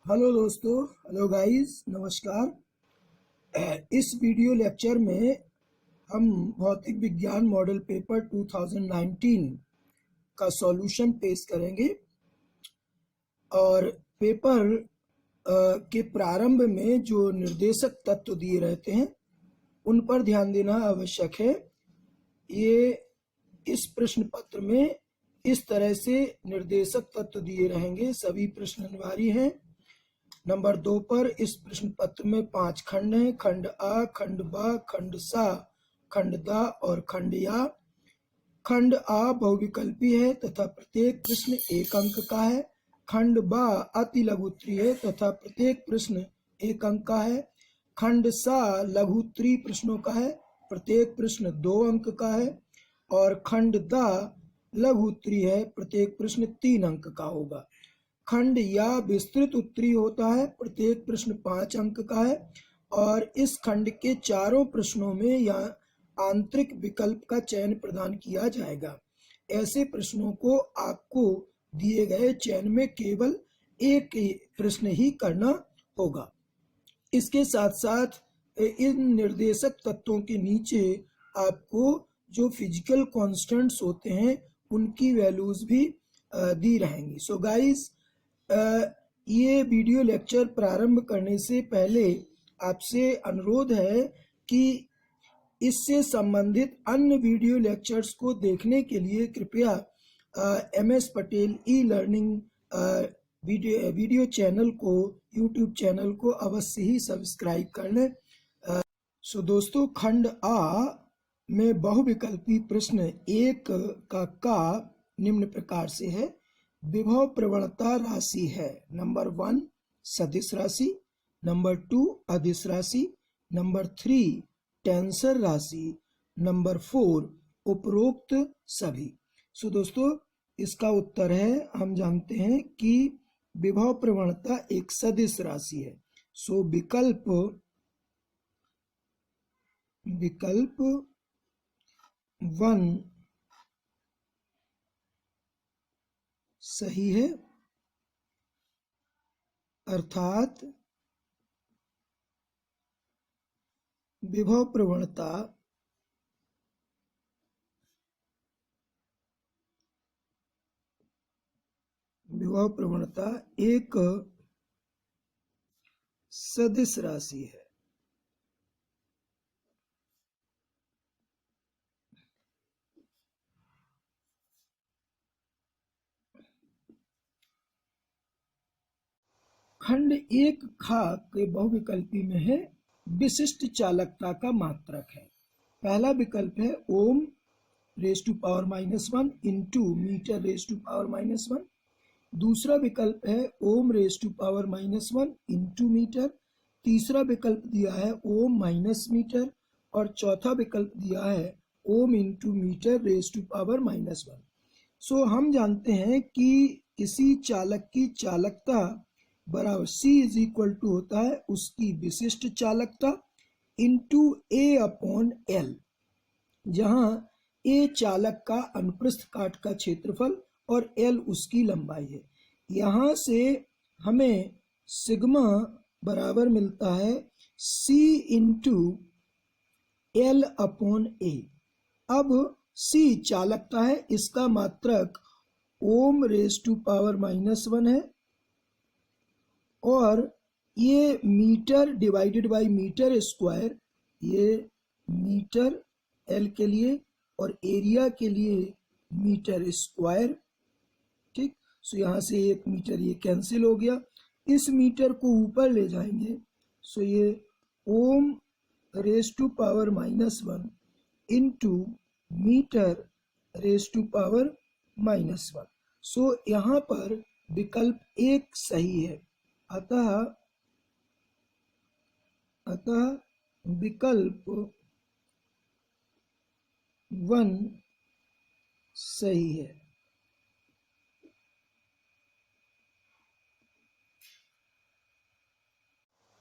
Hello दोस्तों, hello guys, नमस्कार। इस वीडियो लेक्चर में हम भौतिक विज्ञान मॉडल पेपर 2019 का सॉल्यूशन पेश करेंगे। और पेपर के प्रारंभ में जो निर्देशक तत्व दिए रहते हैं उन पर ध्यान देना आवश्यक है। ये इस प्रश्न पत्र में इस तरह से निर्देशक तत्व दिए रहेंगे, सभी प्रश्न अनिवार्य हैं। नंबर 2 पर इस प्रश्न पत्र में 5 खंड हैं। खंड आ, खंड बा, खंड सा, खंड दा और खंड या। खंड आ बहुविकल्पी है तथा प्रत्येक प्रश्न 1 अंक का है। खंड बा अति लघु उत्तरीय है तथा प्रत्येक प्रश्न 1 अंक का है। खंड सा लघु उत्तरीय प्रश्नों का है, प्रत्येक प्रश्न 2 अंक का है। और खंड दा लघु उत्तरीय है, प्रत्येक प्रश्न 3 अंक का होगा। खंड या विस्तृत उत्तरीय होता है, प्रत्येक प्रश्न 5 अंक का है। और इस खंड के चारों प्रश्नों में या आंतरिक विकल्प का चयन प्रदान किया जाएगा। ऐसे प्रश्नों को आपको दिए गए चयन में केवल एक प्रश्न ही करना होगा। इसके साथ साथ इन निर्देशक तत्वों के नीचे आपको जो फिजिकल कांस्टेंट्स होते हैं उनकी वैल्यूज भी दी रहेंगी। सो गाइस, ये वीडियो लेक्चर प्रारंभ करने से पहले आपसे अनुरोध है कि इससे संबंधित अन्य वीडियो लेक्चर्स को देखने के लिए कृपया MS Patel e learning video channel को, यूट्यूब चैनल को अवश्य ही सब्सक्राइब कर लें। सो दोस्तों, खंड आ में बहुविकल्पी प्रश्न 1 का निम्न प्रकार से है। विभव प्रवणता राशि है। नंबर 1 सदिश राशि, नंबर 2 अदिश राशि, नंबर 3 टेंसर राशि, नंबर 4 उपरोक्त सभी। सो दोस्तों, इसका उत्तर है, हम जानते हैं कि विभव प्रवणता एक सदिश राशि है। सो विकल्प 1 सही है, अर्थात विभव प्रवणता एक सदिश राशि है। खंड 1 खा के बहुविकल्पी में है विशिष्ट चालकता का मात्रक है। पहला विकल्प है ओम ((-1) इंटू मीटर (((1)). दूसरा विकल्प है ओम (((1) इंटू मीटर। तीसरा विकल्प दिया है ओम माइनस मीटर। और चौथा विकल्प दिया है ओम इंटू मीटर ((1). सो हम जानते हैं कि किसी चालक की चालकता बराबर C इज इक्वल टू होता है उसकी विशिष्ट चालकता इंटू A/L, जहां A चालक का अनुप्रस्थ काट का क्षेत्रफल और L उसकी लंबाई है। यहां से हमें सिग्मा बराबर मिलता है C इंटू L/A। अब C चालकता है, इसका मात्रक ओम ((1) है और ये metre divided by metre square, ये मीटर L के लिए और एरिया के लिए मीटर स्क्वायर। ठीक, सो यहाँ से 1 मीटर ये कैंसिल हो गया। इस मीटर को ऊपर ले जाएंगे, सो ये ओम ((1) इंटू मीटर ((1). सो यहाँ पर विकल्प 1 सही है, अतः विकल्प 1 सही है।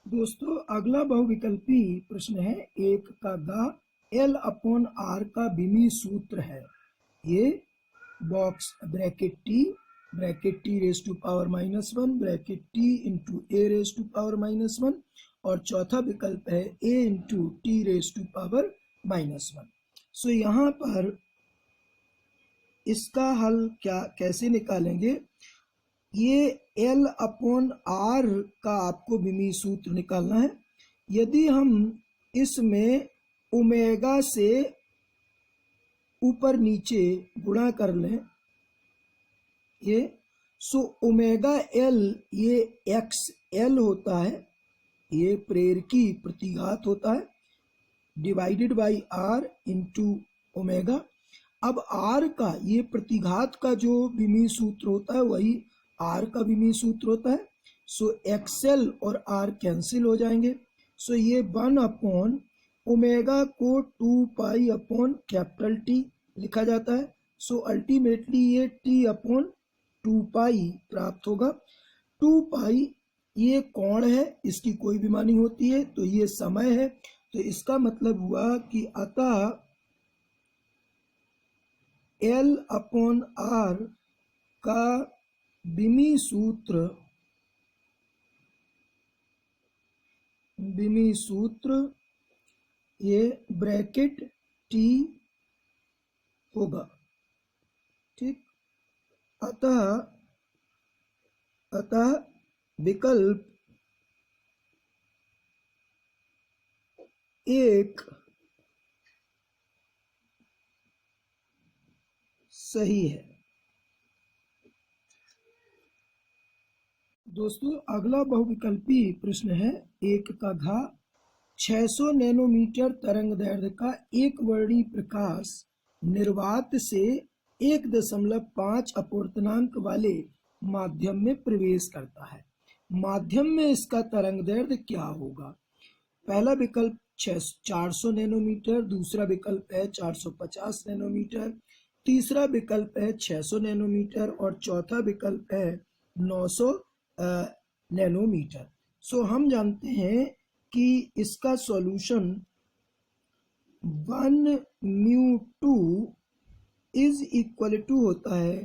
दोस्तों, अगला बहुविकल्पी प्रश्न है 1 का गा L/R का विमीय सूत्र है। ये box bracket T bracket T raise to power -1 bracket T into A raise to power -1 और चौथा विकल्प है A into T raise to power -1। So यहाँ पर इसका हल क्या कैसे निकालेंगे, ये L अपॉन R का आपको विमीय सूत्र निकालना है। यदि हम इसमें ओमेगा से ऊपर नीचे गुणा कर लें ये, सो ओमेगा L ये XL होता है, ये प्रेरकी प्रतिघात होता है, divided by R into omega. अब R का ये प्रतिघात का जो विमीय सूत्र होता है वही R का विमीय सूत्र होता है। सो XL और R कैंसिल हो जाएंगे। सो ये 1 अपॉन ओमेगा को 2 पाई अपॉन कैपिटल T लिखा जाता है। सो अल्टीमेटली ये T अपॉन 2 पाई प्राप्त होगा। 2 पाई ये कोण है, इसकी कोई भी मानी होती है, तो ये समय है। तो इसका मतलब हुआ कि अतः L अपॉन R का विमीय सूत्र ये ब्रैकेट T होगा। ठीक, अतः विकल्प 1 सही है। दोस्तों अगला बहुविकल्पी प्रश्न है 1 का घ 600 नैनोमीटर तरंग दैर्ध्य का एक वर्णी प्रकाश निर्वात से 1.5 अपवर्तनांक वाले माध्यम में प्रवेश करता है। माध्यम में इसका तरंग दैर्ध्य क्या होगा? पहला विकल्प 400 नैनोमीटर, दूसरा विकल्प है 450 नैनोमीटर, तीसरा विकल्प है 600 नैनोमीटर और चौथा विकल्प है 900 नैनोमीटर। सो हम जानते हैं कि इसका सॉल्यूशन 1μ2 इज इक्वल टू होता है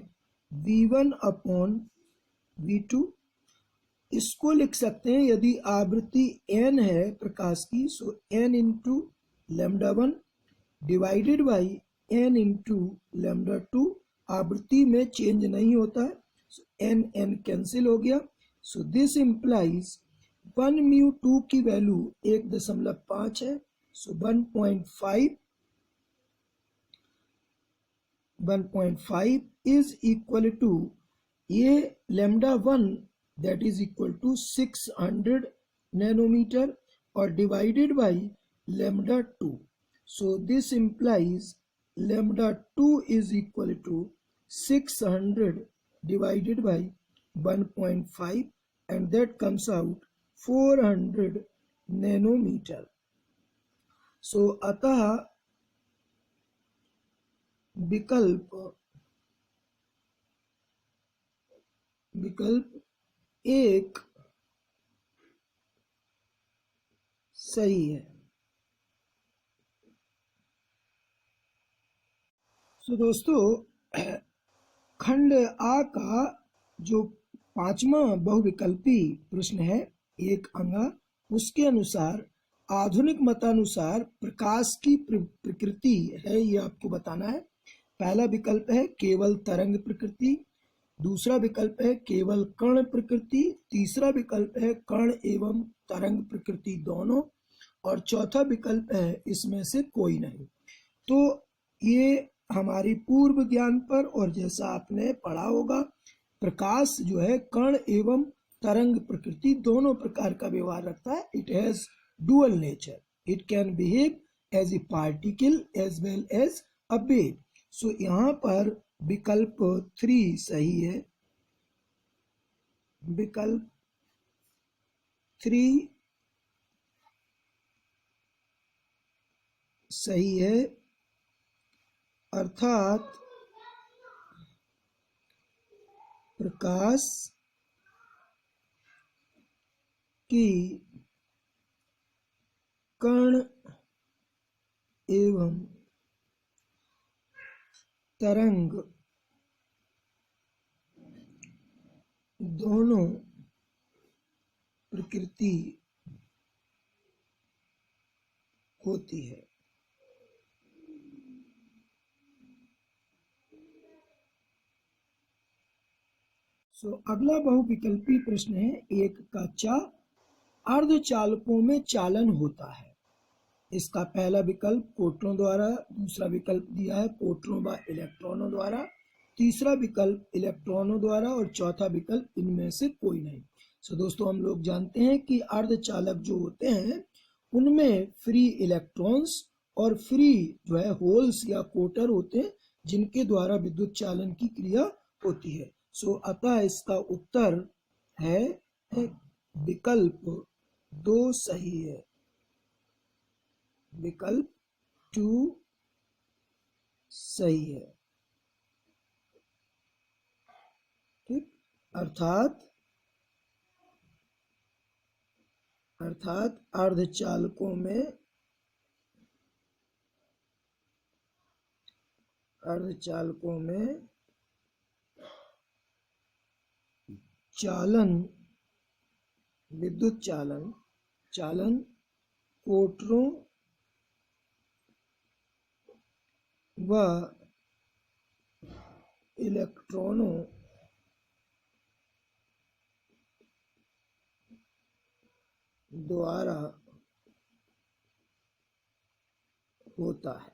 V1 अपॉन V2। इसको लिख सकते हैं यदि आवृत्ति n है प्रकाश की, so n into λ1 divided by n into λ2। आवृत्ति में चेंज नहीं होता है, सो n कैंसिल हो गया। सो दिस इम्प्लाइज 1μ2 की वैल्यू 1.5 है। सो 1.5 इज इक्वल टू ये λ1 that is equal to 600 nanometre और divided by λ2। So this implies λ2 is equal to 600 divided by 1.5 and that comes out 400 nanometer. So अतः विकल्प 1 सही है। सो दोस्तों खंड आ का जो 5वां बहुविकल्पी प्रश्न है 1 अंगा, उसके अनुसार आधुनिक मतानुसार प्रकाश की प्रकृति है ये आपको बताना है। पहला विकल्प है केवल तरंग प्रकृति, दूसरा विकल्प है केवल कण प्रकृति, तीसरा विकल्प है कण एवं तरंग प्रकृति दोनों और चौथा विकल्प है इसमें से कोई नहीं। तो ये हमारी पूर्व ज्ञान पर और जैसा आपने पढ़ा होगा प्रकाश जो है कण एवं तरंग प्रकृति दोनों प्रकार का व्यवहार रखता है। It has dual nature, it can behave as a particle as well as a wave. So यहाँ पर विकल्प 3 सही है। विकल्प 3 सही है, अर्थात प्रकाश की कण एवं तरंग दोनों प्रकृति होती है। अगला बहुविकल्पी प्रश्न है, एक कक्षा अर्धचालकों में चालन होता है। इसका पहला विकल्प प्रोटॉन द्वारा, दूसरा विकल्प दिया है प्रोटॉन व इलेक्ट्रॉनों द्वारा, तीसरा विकल्प इलेक्ट्रॉनों द्वारा और चौथा विकल्प इनमें से कोई नहीं। दोस्तों हम लोग जानते हैं कि अर्धचालक जो होते हैं उनमें फ्री इलेक्ट्रॉन्स और फ्री जो है होल्स या कोटर होते हैं जिनके द्वारा विद्युत चालन की क्रिया होती है। अतः इसका उत्तर है विकल्प 2 सही है। विकल्प 2 सही है। ठीक, अर्थात अर्धचालकों में चालन, विद्युत चालन कोटरों व इलेक्ट्रॉनों द्वारा होता है।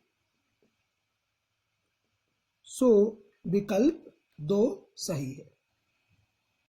विकल्प 2 सही है।